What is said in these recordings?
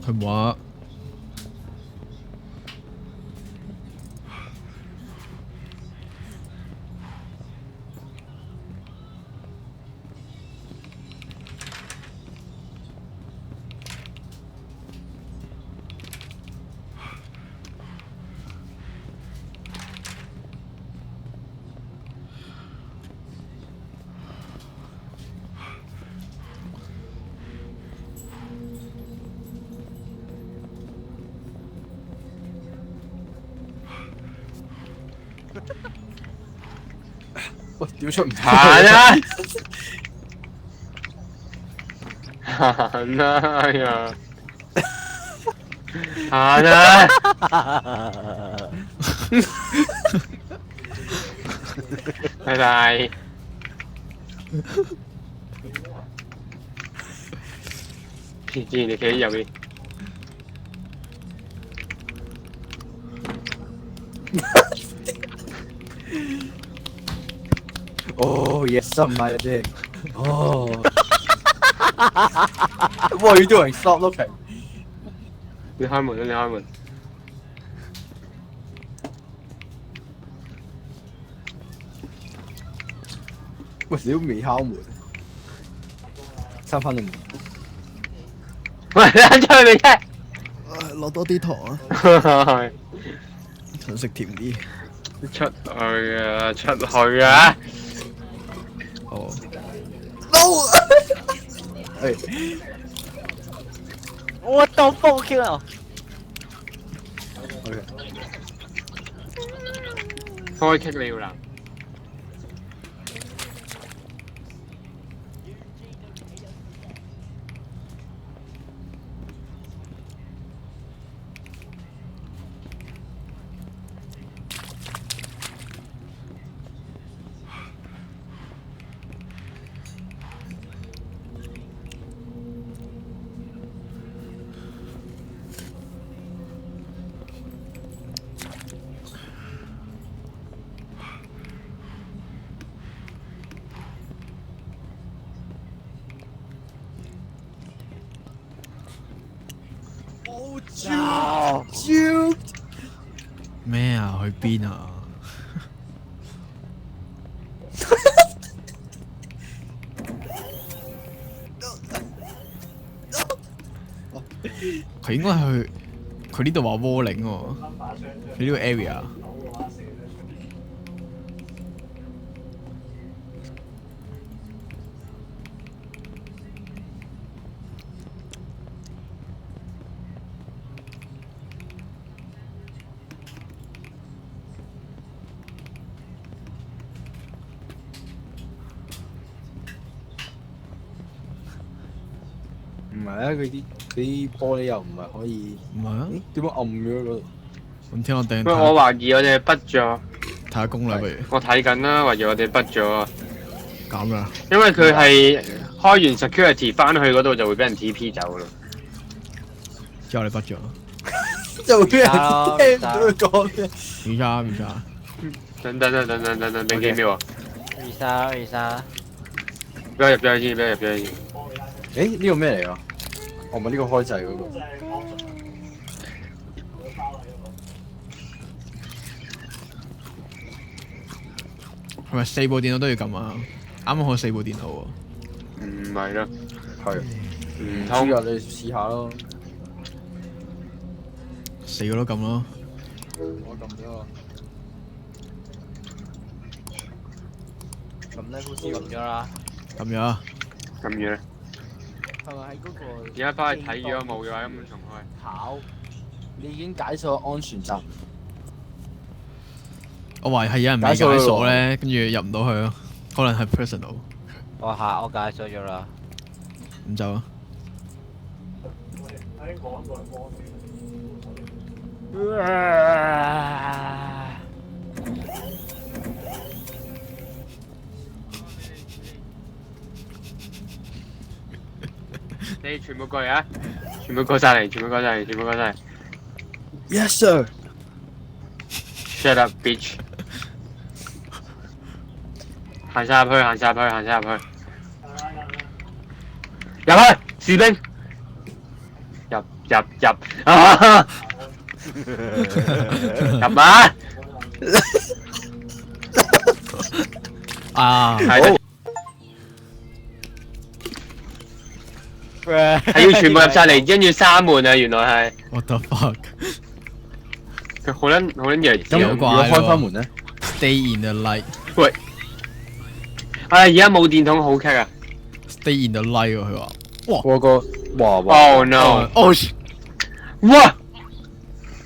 佢冇啊。喂，屌出唔行啊！行啦呀！行啊！拜拜。之前你企喺入面。哦，yes， somebody did。哦。What are you doing? Stop looking。你開門啦！你開門。喂，你都未敲門，閂翻個門。喂，你出去未啫？落多啲糖啊！想食甜啲。出去啊！出去啊！哦。No！ 我到爆 Q 啊！ OK。開棘你要啦！Jude！ 咩啊？去邊啊？佢應該係去，佢呢度話窩領喎，佢呢個 area。唔係啊，佢啲玻璃又唔係可以。唔係啊？點解暗咗嗰度？咁聽我訂。喂，我懷疑我哋係畢咗。睇下攻略不如。我睇緊啦，懷疑我哋畢咗。咁啊？因為佢係開完 security 翻去嗰度就會俾人 TP 走咯。之後你畢咗。就會俾人聽唔到佢講咩。Visa。等，俾幾秒啊 Visa。俾我入咗去先，俾我入咗去先。誒，呢個咩嚟㗎？我唔係呢個開掣嗰個。係咪4部電腦都要撳啊？啱啱好4部電腦喎。唔係咯，係。唔通知啊，你試下咯。 4個都撳咯。我撳咗。咁咧，好似撳咗啦。撳咗。咁樣。係咪喺嗰個？而家翻去睇，如果冇嘅話，根本重開。跑，你已經解鎖安全閘。我懷疑係有人未解鎖咧，跟住入唔到去咯，可能係 personal。我解鎖咗啦。咁就啊。你全部過嚟啊！全部過晒嚟，全部過晒嚟，全部過晒嚟。Yes sir。 Shut up, bitch！ 行晒入去，行晒入去，行晒入去。入去，士兵。入啊！入啊！啊！係係要全部入晒嚟，跟住閂門啊！原來係 What the fuck？佢好撚弱智咁如果啊！開翻門咧？ Stay in the light。喂，而家冇電筒好棘啊 Stay in the light 喎，佢話。我個哇！Oh no！哦，哇！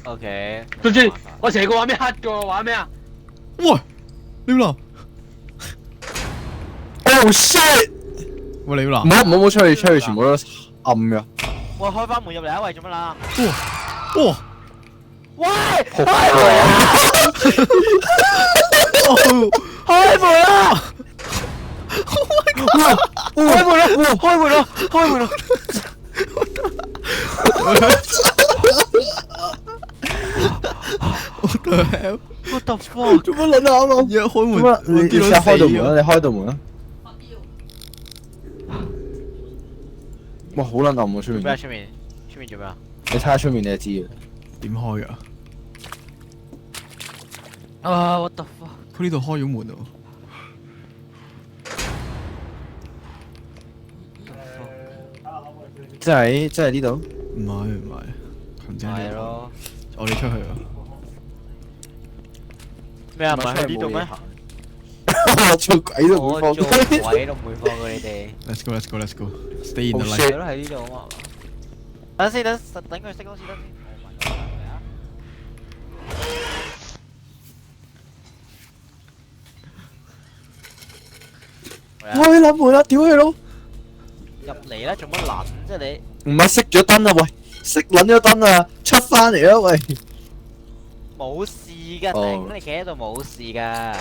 OK。對住我成個畫面黑咗，玩咩啊？喂，撩啦！ Oh shit！喂，撩啦！唔好出去，全部都暗噶。喂，開翻門入嚟啊！喂，做乜啦？哇！喂，開開門啊！開門啦！開門啦！開門啦！ What the hell？ What the fuck？做乜撚啊？而家開門，你試下開道門啦！你開道門啦！哇，好撚暗喎出面！做咩啊？出面做咩啊？你睇下出面你就知嘅。點開噶？啊！What the fuck？ 佢呢度開咗門喎。真係呢度？唔係，行政係咯。我哋出去啊！咩啊？唔係喺呢度咩？我做鬼都唔會放我做鬼都唔會放過你哋。 Let's go. Stay in the Oh light。都喺呢度啊嘛。等先，等佢熄光先得先。開撚門啦！屌佢佬！入嚟啦，做乜撚啫你？唔係熄咗燈啊喂！熄撚咗燈啊！出翻嚟啊喂！冇事㗎，頂你企喺度冇事㗎。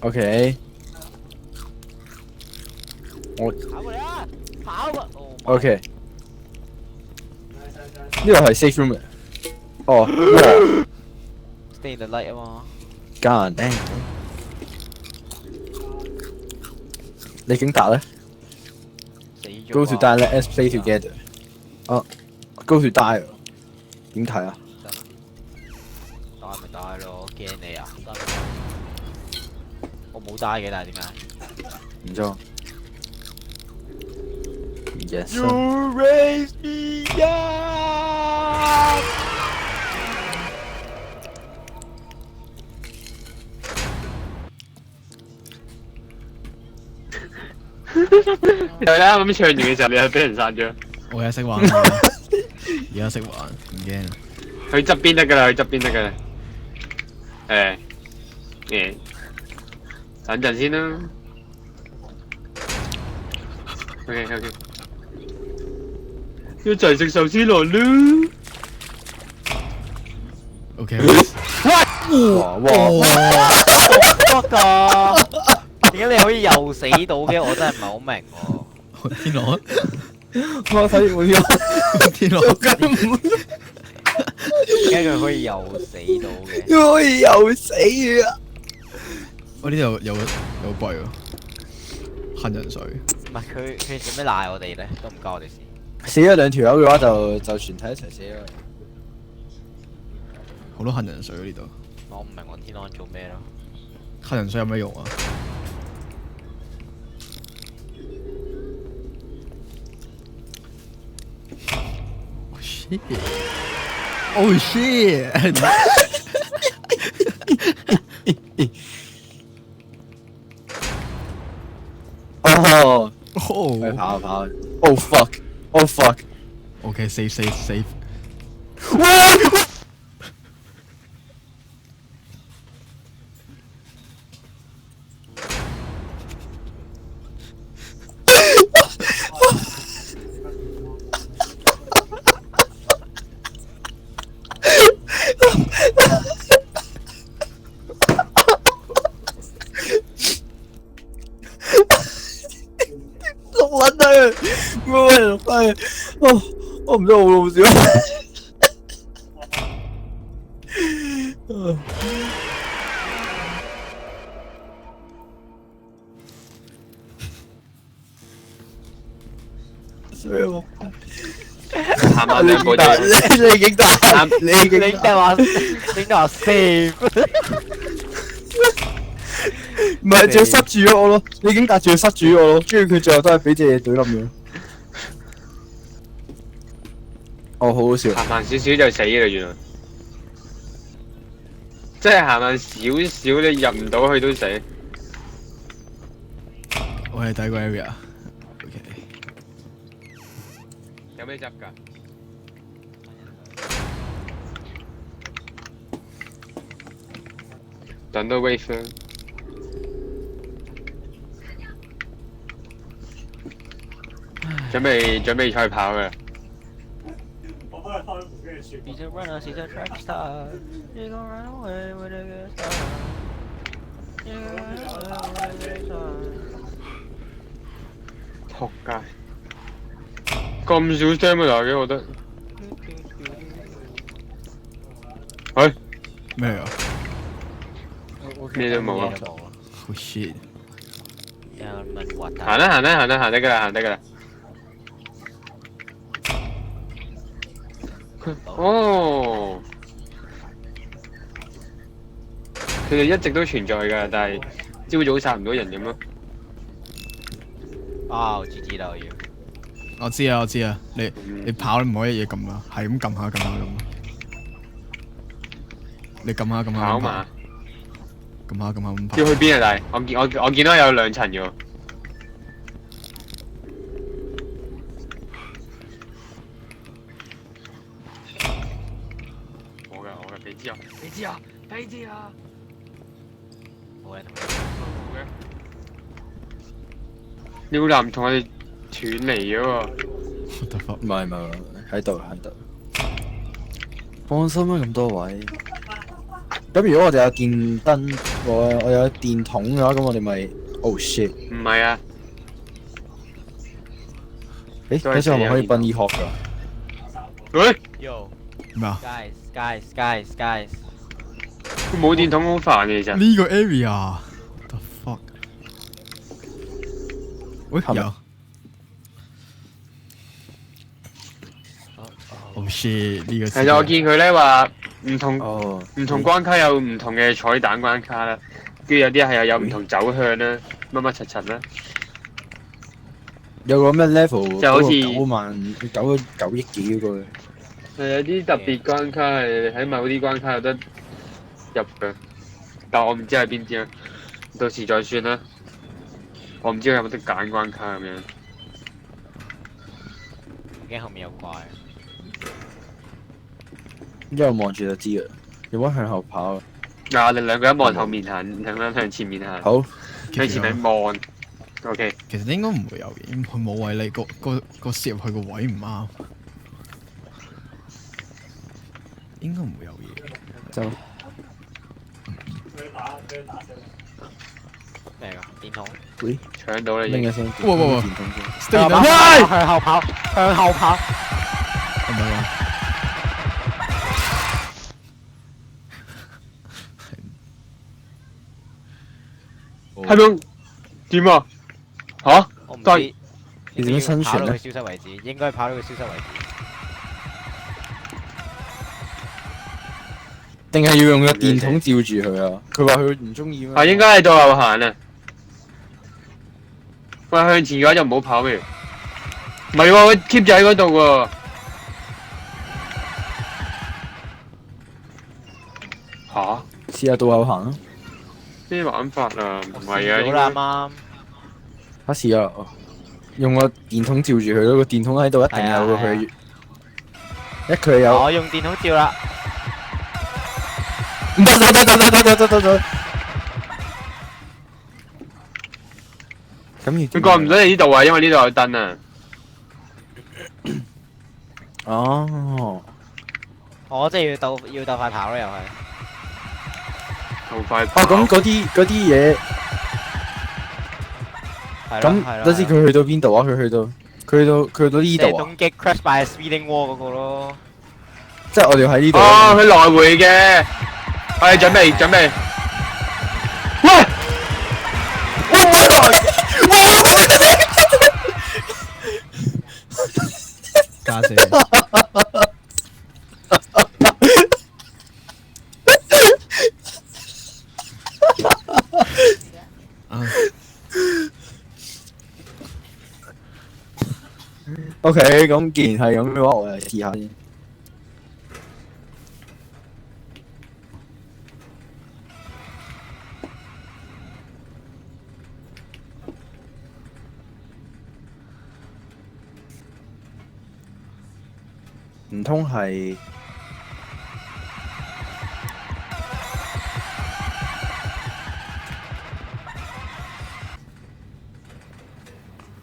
OK。跑過嚟啊！跑啊 OK。呢個係 safe room 嘅。哦。 ！Stay in the light 啊嘛。God damn！你警達咧死咗。 ？Go to die, let us play together。哦，Go to die 啊？點睇啊？帶咪帶咯，驚你啊！我冇帶嘅，但係點解？唔錯。Yes。 You raise me up。係啦，咁唱完嘅時候，你係俾人殺咗。我而家識玩，而家識玩，唔驚。去側邊得㗎啦，去側邊得㗎啦。等陣先啦。OK。一齊食壽司郎啦。OK。哇！乜㗎？點解你可以又死到嘅？我真係唔係好明喎。天狼，我睇唔到。天狼，點解佢可以又死到嘅？可以又死啊！我呢度有櫃喎，杏仁水。唔係佢做咩賴我哋咧？都唔關我哋事。死咗兩條友嘅話就全體一齊死咯。好多杏仁水喎呢度。我唔明我天安做咩咯？杏仁水有咩用啊？Oh shit！哦，哦去跑。Oh fuck！Oh fuck！ OK， safe。碌撚啊！冇人翻去，我唔知好好笑。衰喎！行慢兩步就你已經打，你已經你話 save，唔係仲要塞住咗我咯，你已經打住要塞住我咯，跟住佢最後都係俾隻嘢懟冧咗。哦，好好笑。行慢少少就死啦，原來。即係行慢少少，你入唔到去都死。我係第一個 area。OK。有咩執㗎？等到 wave 啦。準備賽跑㗎。She's a runner, she's a track star. She gon' run away with a good star. She gon' run away with a good star. 仆街！咁少 stamina 嘅，我覺得。喂，咩啊咩都冇啊？Oh shit！有人問滑蛋。行得㗎啦，行得㗎啦。哦，佢哋一直都存在㗎，但係朝早殺唔到人咁咯。啊，我知啦，我要。我知啊，你跑唔可以一嘢撳啊，係咁撳下咁。你撳下跑嘛？撳下咁跑。要去邊啊？但係我見到有2層嘅喎。我嘅，俾支啊！冇人同嘅。鳥男同我哋斷離咗喎。What the fuck？唔係，喺度。放心啦，咁多位。咁如果我哋有電燈，我有電筒嘅話，咁我哋咪 oh shit！唔係啊。誒，嗰時我咪可以奔醫學㗎。喂， Yo，咩啊？ guys，冇電筒好煩嘅其實。呢個 area，what the fuck？喂，有。Oh shit！呢個。其實我見佢咧話唔同關卡有唔同嘅彩蛋關卡啦，跟住有啲係有唔同走向啦，乜乜柒柒啦。有個咩 level 就好似9億幾嗰個。有啲特別關卡係喺某啲關卡有得入嘅，但我唔知係邊啲啊，到時再算啦。我唔知有冇得揀關卡咁樣。驚後面有怪。一路望住就知啦，有冇向後跑啊？嗱，我哋兩個一望後面行，向前面行。好，向前面望。OK。其實應該唔會有嘢，佢冇位你個攝入去個位唔啱，應該唔會有嘢。就咩㗎？電筒。喂，搶到啦已經。拎一聲。喂電筒先。 ，stay 啦。向後跑。係咪啊？係咪點啊？嚇？我唔但知。你點樣生存咧？跑到佢消失為止，應該跑到佢消失為止。定係要用個電筒照住佢啊？佢話佢唔中意咩？啊，應該喺度後行啊！喂，向前嘅話就唔好跑咩？唔係喎，佢 keep 住喺嗰度喎。嚇？試下倒後行啊！咩玩法啊？唔係啊，好啦，啱。下試啊！用個電筒照住佢咯，個電筒喺度一定有個佢。佢有。我用電筒照啦。唔得！咁佢過唔到你呢度啊，因為呢度有燈啊。哦。我即係要鬥快跑咯，又係。好快。咁嗰啲嘢。咁等陣佢去到邊度啊？佢去到呢度啊？東擊 crash by speeding wall 嗰個咯。即係我哋喺呢度。哦，佢來回嘅。我哋準備。喂！花姐。啊 OK，咁既然係咁嘅話，我嚟試下先。唔通係？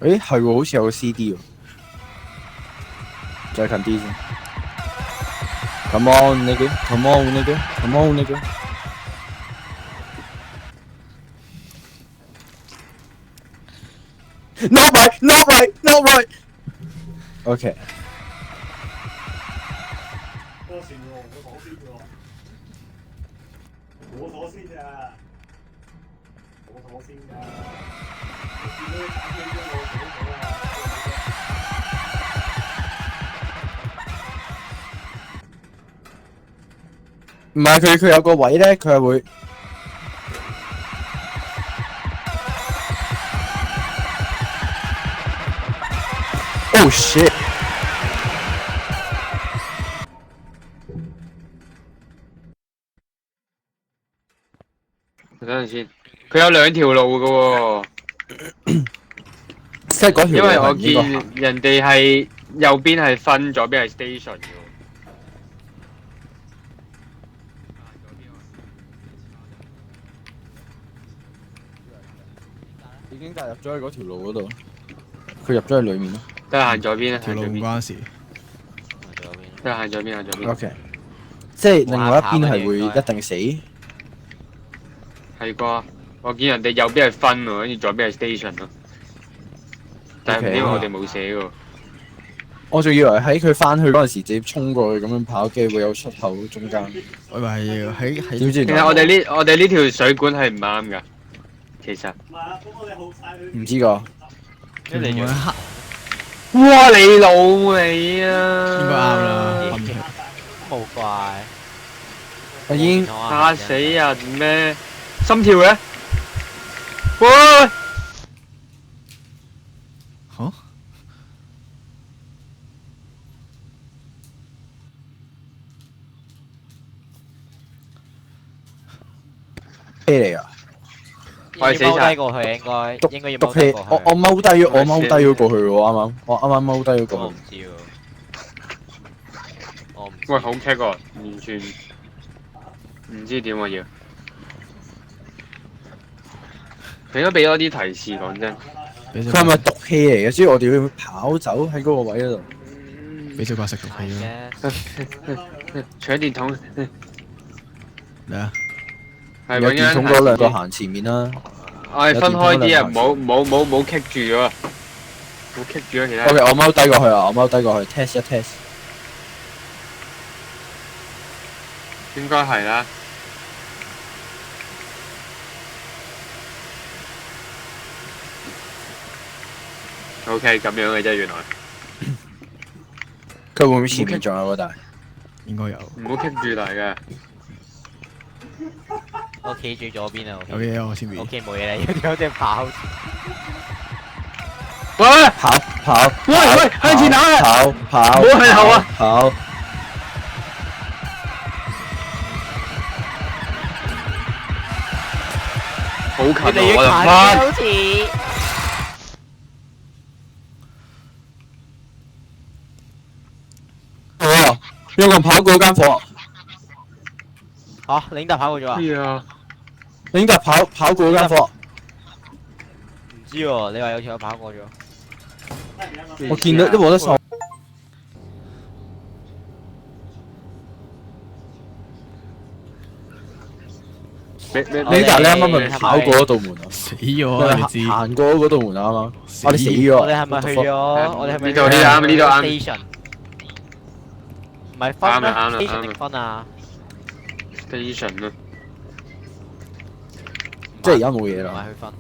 誒係喎，好似有個 CD 喎。再近啲先。Come on，你嘅，Come on，你嘅，Come on，你嘅。Not right，not right，not right。OK。多線喎，我講先喎，我妥先咋，我妥先㗎，我見到你打機咗我妥咗啊！唔係佢有個位咧，佢係會。Oh shit！等陣先，佢有兩條路嘅喎，即係嗰條因為我路係唔應該行見人哋係右邊係分，左邊係 station 嘅喎。已經帶入咗去嗰條路嗰度，佢入咗去裡面咯。都係行左邊啊，條路唔行左邊，關事。都係行左邊，行左邊。 OK，即係另外一邊係會一定死。係啩？我見人哋右邊係分喎，跟住左邊係 station 咯。但係唔知 OK 點解我哋冇寫喎。我仲以為喺佢翻去嗰陣時，直接衝過去咁樣跑機會有出口中間。我以為係喺點知其實我哋呢條水管係唔啱㗎，其實。唔係啊，咁我哋好晒佢。唔知㗎。條路喺黑，哇！你老味啊！應該啱啦。瞓住冇怪。我已經嚇死人咩？心跳嘅？喂！嚇？飛嚟啊！我係死晒踎低過去應該要踎低毒氣，過去。我踎低咗，我踎低咗過去喎，啱啱，我啱啱踎低咗我過唔知喎。我唔知。喂，好 cat 喎，完全唔知點喎要。佢應該俾多啲提示，講真。俾去。佢係咪毒氣嚟嘅？所以我哋要跑走喺嗰個位嗰度。俾小怪食毒氣咯？搶電筒，嚟啊！有係揾電筒嗰兩個行前面啦。我係分開啲啊，唔好棘住咗啊，冇棘住咗其他。 OK，我踎低過去啊，我踎低過去 test 一 test。應該係啦。OK，咁樣嘅啫，原來。佢會唔會前面仲有個大？應該有。唔好棘住嚟嘅。我企住左邊啊。有嘢啊！我前面。 OK 冇嘢啦，有隻跑。喂！跑！喂喂向前打啊跑！唔好向後啊跑！好近啊！越嚟越近我就啊，翻。好似。哦，有個人跑過間房，嚇，領達跑過咗啊？係啊。應該跑過間房。唔知喎，你話有條友跑過咗。我見到都冇得掃。你你但係你啱啱咪跑過嗰道門啊？死咗啊！你知？行過嗰道門啊啱啱。我哋死咗。我哋係咪去咗？我哋係咪呢度呢度啱呢度啱 station？唔係分咩啱啦啱啦？station 啱啦定分啊？ station 啊？即係而家冇嘢唔啦。係去分。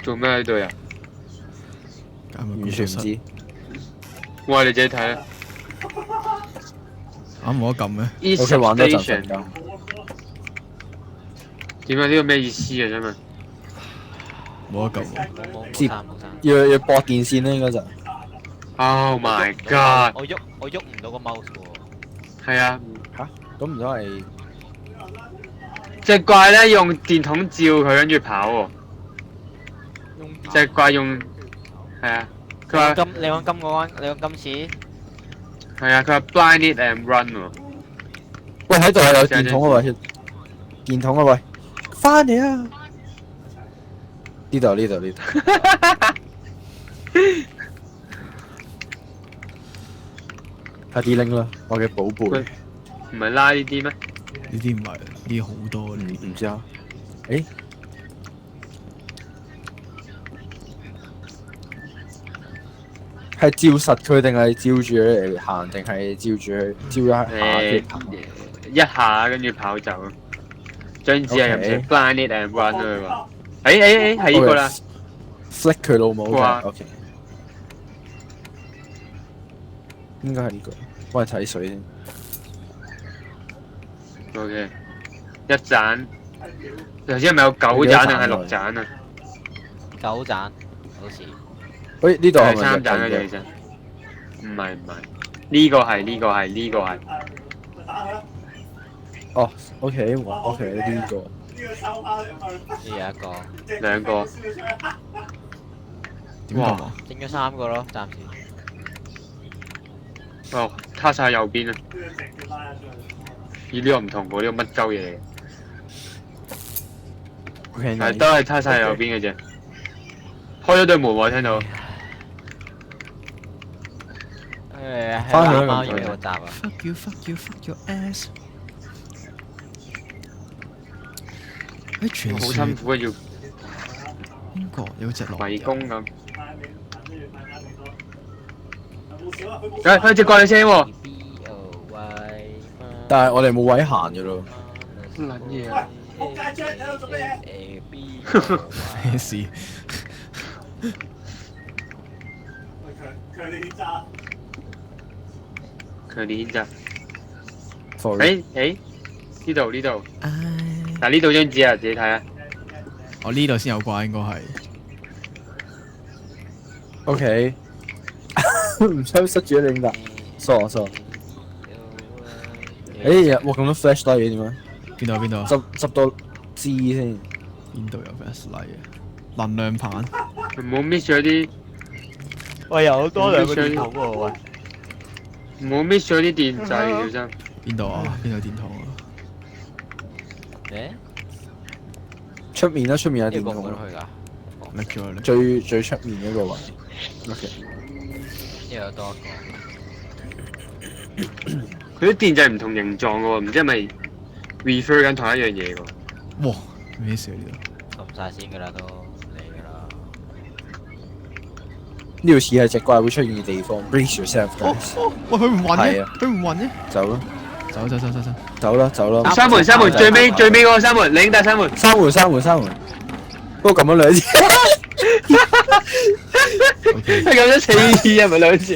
做咩喺度啊？完全唔知。哇！你自己睇啊。冇得撳咩？ East OK，玩多陣瞓 Station 覺。點解呢個咩意思啊？真係。冇得撳喎。接冇刪。要駁電線咧，應該就 Oh my god！我喐唔到個 mouse 喎。係啊，咁唔通係隻怪咧用電筒照佢，跟住跑喎。隻怪用係啊，佢話你講今個關，你講今次。係啊，佢話 blind it and run 喎。喂喺度啊，有電筒啊喂，電筒啊喂，翻嚟啊！呢度。快啲拎啦，我嘅寶貝。唔係拉呢啲咩？呢啲唔係，呢啲好多呢啲。唔知啊？誒，係照實佢定係照住佢嚟行，定係照住佢照一下佢行？一下跟住跑走。張紙係咁寫 blind it and run 啊佢話。誒係呢個啦。flick 佢老母哇㗎，OK。應該係呢個，幫你睇水先。 OK， 一盞。頭先係咪有9盞定係6盞啊9盞好似。喂，呢度係係咪3盞嘅啫，其實。唔係，呢個係。哦，OK，呢個。呢有一個。兩個。點撳啊？整咗3個咯，暫時。哦，卡晒右邊啊！咦，呢個唔同喎，呢個乜鳩嘢嚟？ OK，係都係卡晒右邊嘅啫。開咗對門喎，聽到。翻去啦貓咁要個閘啊！ Fuck your ass！喺傳好説辛苦啊，要英國有隻狼圍攻咁。隻怪嘅聲喎。但係我哋冇位行嘅咯。撚嘢啊！咩事？強烈譴責。 Sorry，呢度。嗱呢度張紙啊，自己睇啊。我呢度先有怪，應該係。 OK，唔想塞住你㗎，傻。誒，哇咁多 flashlight 嘅點解？邊度？執多支先。邊度有 flashlight 嘅？能量棒。唔好 miss 咗啲，喂，有多兩個電筒喎，喂。唔好 miss 咗啲電掣，小心。邊度啊？邊度電筒啊？出面有電筒呢個過。去㗎。拎咗啦。最出面嗰個位。OK。呢度有多一個。佢啲電掣唔同形狀嘅喎，唔知係咪 refer 緊同一樣嘢喎。哇！咩事啊呢度？撳晒先㗎啦，都嚟㗎啦。呢度似係隻怪會出現嘅地方。Brace yourself, guys。喂，佢唔暈嘅係啊，佢唔暈嘅。走啦，走啦。走啦。閂門，最尾嗰個閂門，你應該閂門。閂門。不過撳咗兩次。係撳咗4次啊，唔係2次。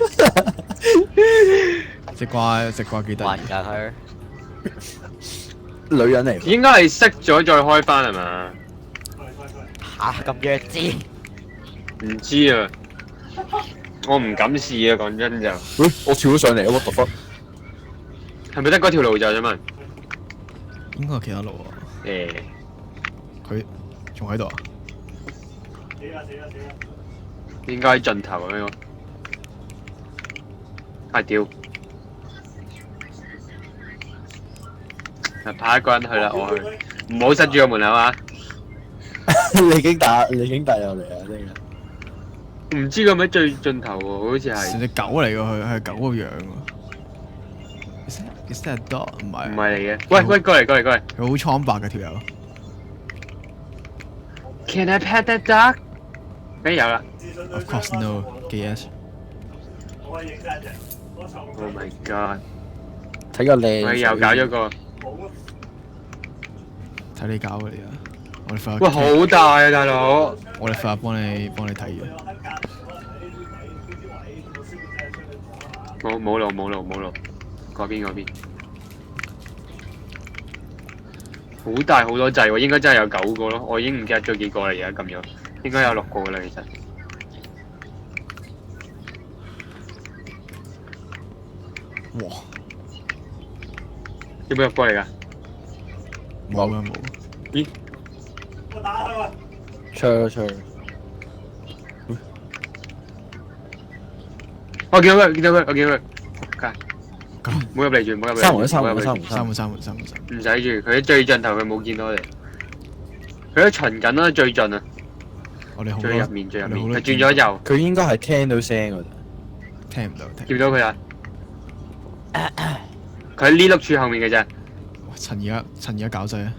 隻怪幾得意。暈㗎佢。女人嚟。應該係熄咗再開翻係嘛？嚇咁弱智！唔知啊，我唔敢試啊，講真就。喂，我跳咗上嚟啊！What the fuck？係咪得嗰條路就啫嘛？應該有其他路啊。佢仲喺度啊？應該喺盡頭啊呢個。屌！派一個人去啦，我去，唔好塞住個門口啊！你已經打入嚟啊！真係。唔知佢咪最盡頭喎，好似係。成隻狗嚟㗎，佢係狗個樣喎。Is that a dog？唔係。唔係嚟嘅。喂，過嚟。佢好蒼白嘅條友。Can I pet that dog？梗有啦。Of course no. Yes. Oh my god！睇個靚。我又搞咗個。睇你搞嘅你啊！我哋翻。哇，好大啊，大佬！我哋翻幫你睇嘅。冇路，嗰邊。好大好多掣喎，應該真係有9個咯，我已經唔記得咗幾個啦，而家撳咗，應該有6個啦，其實。哇！要唔要入過嚟㗎？冇啊冇。咦？我打佢啊！出去。我見到佢，我見到佢。唔好入嚟住，唔好入嚟住。三門。唔使住，佢喺最盡頭，佢冇見到我哋。佢喺巡緊啦，最盡啊！我哋好最入面，佢轉轉咗右，佢應該係聽到聲㗎咋。聽唔到。見到佢啦。佢喺呢碌柱後面嘅啫。陳而家搞掣啊！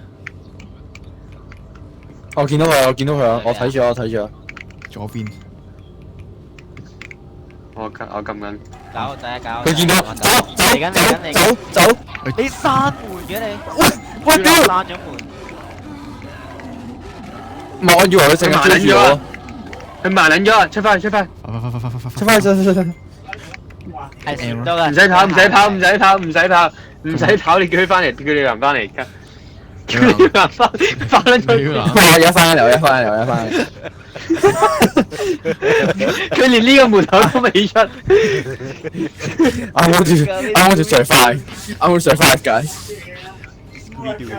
我見到佢啊！我睇住啊！左邊。我撳緊。搞仔搞。佢見到嚟緊，走！你閂門嘅你，喂屌！閂咗門。唔係，我以為佢淨係追住我。佢慢撚咗啊！出翻去！快！係閃到㗎。唔使跑，你叫佢翻嚟，叫你行翻嚟。叫你行翻撚咗。我而家翻嚟。佢連呢個門口都未出。啱住最快，guys。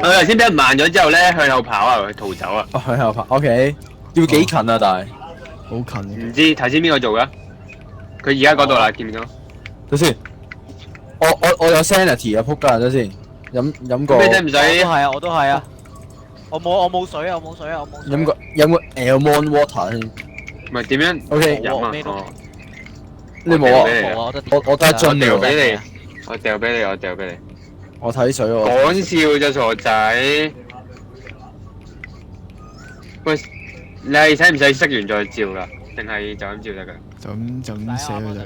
我頭先俾人慢咗之後咧，向後跑啊，佢逃走啊。哦，向後跑 ，OK。要幾近啊？但係好近。唔知頭先邊個做噶？佢而家嗰度啦，見唔見到？等先，我有 sanity 啊，仆街等先，飲過。咩啫？唔使。我都係啊。我冇水啊！飲個 almond water 先。唔係點樣 OK 飲啊？你冇啊？冇啊！我得樽掉嚟俾你，我掉俾你。我睇水喎。講笑啫，傻仔。喂，你係使唔使熄完再照噶？定係就咁照得噶？就咁寫佢就。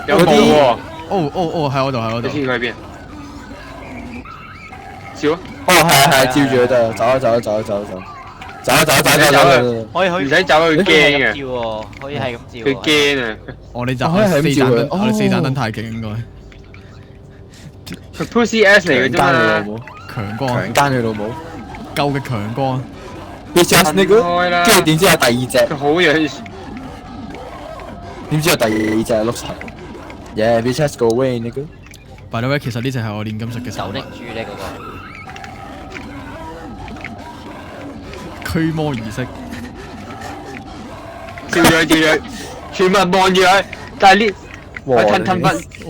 有冇喎？喺我度。你知佢喺邊？照啊！哦，係，照住佢得，走。可以唔使走，佢驚嘅。照喎，可以係咁照。佢驚啊！我哋四盞燈太勁應該。佢 Pussy S 嚟嘅啫嘛。強光。強姦佢老母。夠嘅強光。Bitch 呢個，跟住點知有第二隻？佢好樣。點知有第二隻碌柒？Yeah，bitch go away 呢個。By the way，其實呢隻係我煉金術嘅手拎住呢嗰個。驅魔儀式，照佢，全部人望住佢，但係呢，佢吞分，黐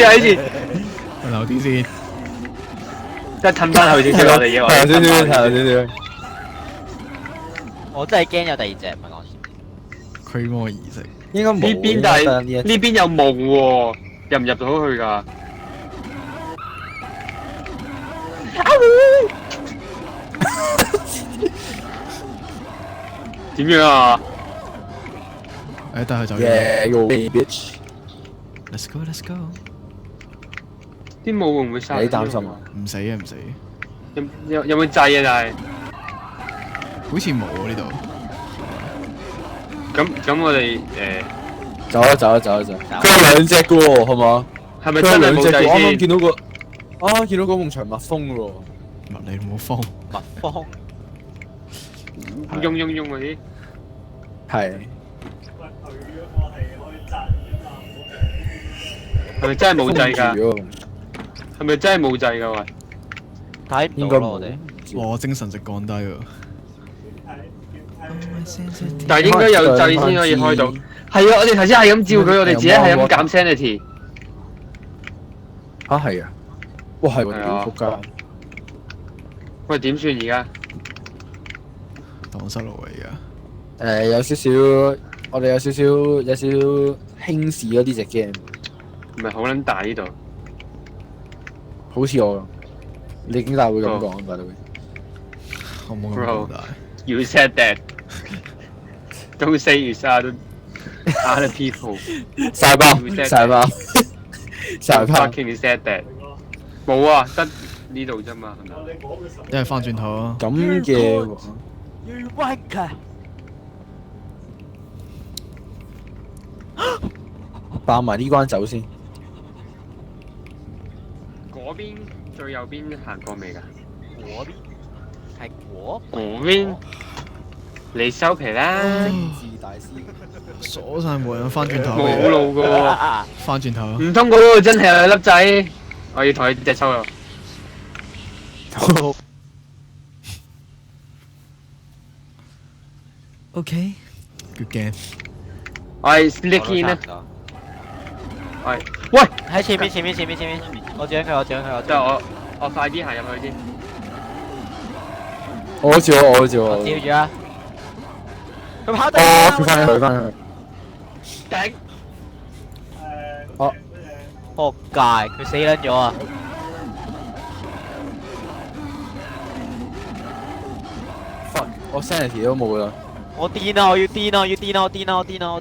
啊！呢次留啲先，即係吞翻去先，我哋嘢話。我真係驚有第二隻，唔係講笑。驅魔儀式應該冇。呢邊但係呢邊有夢喎，入唔入到去㗎？點樣啊？帶佢走。Yeah，go away bitch。Let's go。啲霧會唔會殺？你擔心啊？唔死。有冇掣啊？但係好似冇啊呢度。咁我哋走。佢有兩隻嘅喎，係嘛？係咪真係冇掣先？啱啱見到個埲牆蜜蜂嘅喎。你冇風。蜜蜂。用嗰啲。係。係咪真係冇掣㗎？係咪真係冇掣㗎？喂，睇唔到咯，我哋。我精神值降低喎。但係應該有掣先可以開到。係啊，我哋頭先係咁照佢，我哋自己係咁減 sanity。係啊。哇，係喎，屌仆街！喂，點算而家？蕩失路啊而家。有少少，我哋有少少輕視咗呢隻 game。唔係好撚大呢度。好似我，你點解會咁講？by the way，我冇咁大。You said that. Don't say you said other people. 晒包。Fucking said that. 冇啊，得呢度啫嘛，係咪？一係翻轉頭啊！咁嘅。爆埋呢關走先。嗰邊最右邊行過未㗎？嗰邊係嗰嗰邊你收皮啦，政治大師。鎖晒門，翻轉頭。冇路㗎喎。翻轉頭。唔通嗰度真係有粒仔？我要同佢隻抽咯。OK，good game。我係 sneak in 啊！係，喂，喺前面，我掌佢，得我快啲行入去先。我好似我好似我。我照住啊！佢跑得。哦，佢翻去翻去。頂！哦，仆街，佢死撚咗啊！我 sanity 都冇啦。我癲啊！我要癲啊！我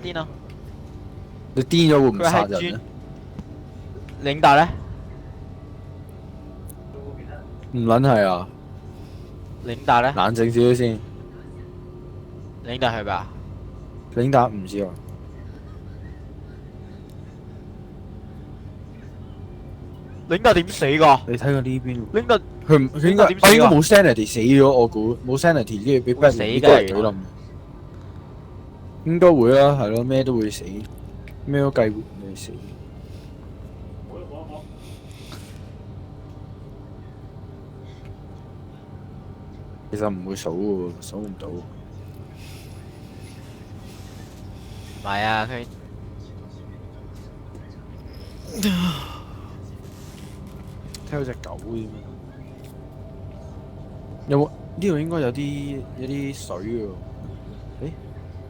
癲啊！你癲咗會唔佢係專殺人啊？領達咧？唔撚係啊！領達咧？冷靜少少先。領達係咪啊？領達唔知啊。領達點死㗎？你睇過呢邊？領達佢應該點死啊應該冇 sanity 死咗，我估冇 sanity 跟住俾會死 Batman 㗎都係懟冧。應該會啦，係咯，咩都會死，咩都計會死。其實唔會數嘅喎，數唔到。唔係啊，佢睇到隻狗添。有冇呢度應該有啲水嘅喎？誒，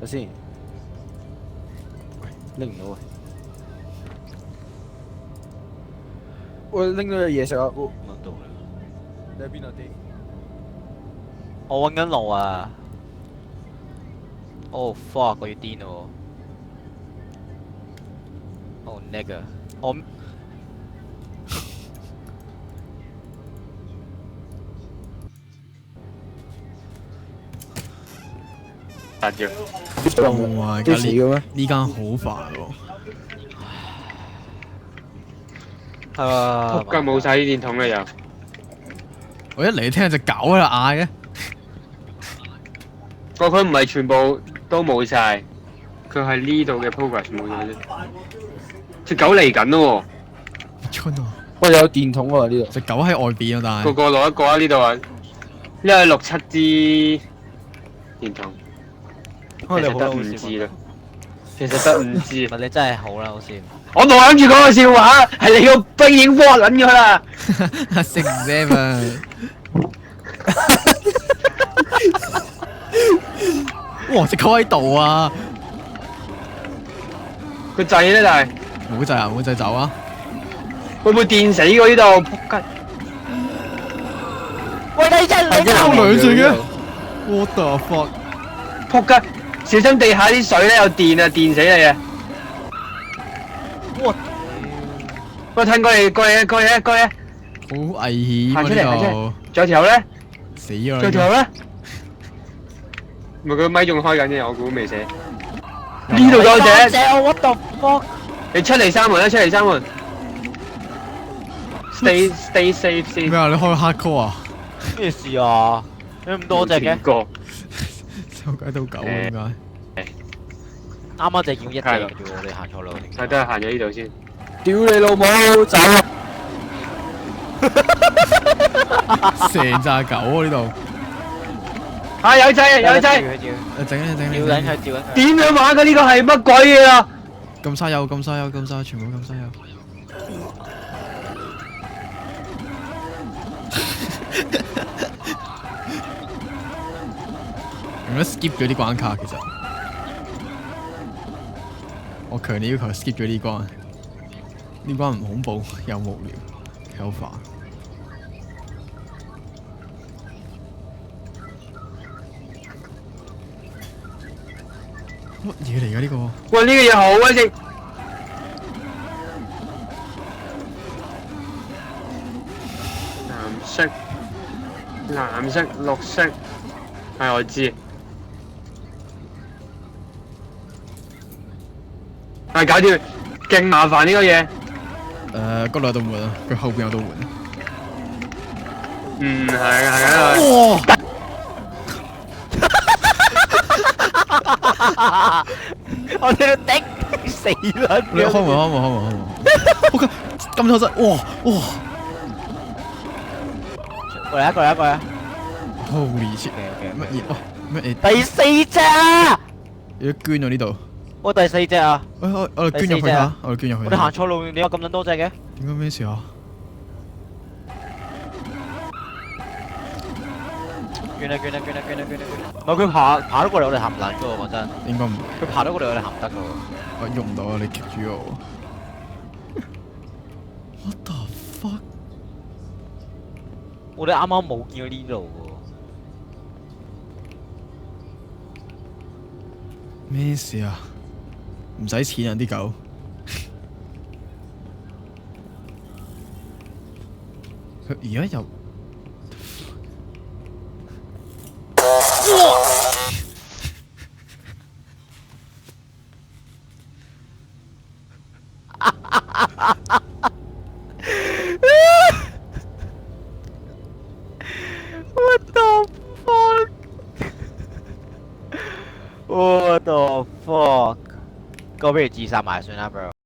睇先。喂，拎唔到啊！喂，拎到隻嘢食啊！揾到啦。你喺邊啊？啲我揾緊路啊！Oh fuck！我要癲喎！Oh nigga！我殺咗。哇！都死嘅咩？呢間好煩喎。仆街冇晒啲電筒啦又。我一嚟聽到隻狗喺度嗌嘅。佢唔係全部都冇晒，佢係呢度嘅 progress 冇咗啫。隻狗嚟緊咯春啊！喂，有電筒喎呢度。隻狗喺外邊啊，但喎，個係個攞一個啊呢度啊，呢度係6、7支電筒，其實得5支啦，其實得5支。唔係你真係好啦，好笑。我冇諗住講個笑話，係你個兵已經窩撚咗啦。食唔啫嘛。哇！隻狗喺度啊！個掣咧就係冇掣啊！冇掣走啊！會唔會電死我呢度？仆街！喂，你真係有兩隻嘅。What the fuck！仆街！小心地下啲水咧有電啊，電死你啊！我喂，褪過嚟！好危險啊！行出嚟，行出呢嚟！仲有條咧？度死咗啦！仲有條咧？唔係佢個咪仲開緊嘅，我估未死。呢度仲有隻，我 what the fuck！你出嚟閂門啦！出嚟閂門。Stay safe 先。咩啊？你開 hardcore 啊？咩事啊？有咁多隻嘅？個收鬼到狗啊！點解？啱啱就要一隻嘅啫喎，你行錯路。係都係行咗呢度先。屌你老母，走啊！成扎狗啊！呢度。啊有掣，有掣。整啊整啊！照緊佢，照緊佢。點樣玩㗎？呢個係乜鬼嘢啊？咁沙友，咁沙友，咁沙，全部咁沙友。如果 skip 咗啲關卡，其實我強烈要求 skip 咗呢關。呢關唔恐怖，又無聊，又煩。乜嘢嚟㗎呢個？喂，呢個嘢好鬼正。藍色、綠色，係我知。係搞掂。勁麻煩呢個嘢。嗰度有道門啊，佢後邊有道門。嗯，係啊係啊。我哋都頂死啦！你開門。OK，咁錯實，哇！過嚟Holy shit！乜嘢？乜嘢？第四隻啊！有捐咗呢度。我第四隻啊！我哋捐入去下，我哋捐入去。我哋行錯路，點解咁撚多隻嘅？點解咩事啊？捐啊！唔係佢爬得過嚟，我哋行唔撚嘅喎，講真。應該唔會。佢爬得過嚟，我哋行唔得嘅喎。我喐唔到啊！你 keep 住我。What the fuck？我哋啱啱冇見過呢度喎。咩事啊？唔使錢啊啲狗。佢而家又。What the fuck? What the fuck? 個不如自殺埋算啦，bro。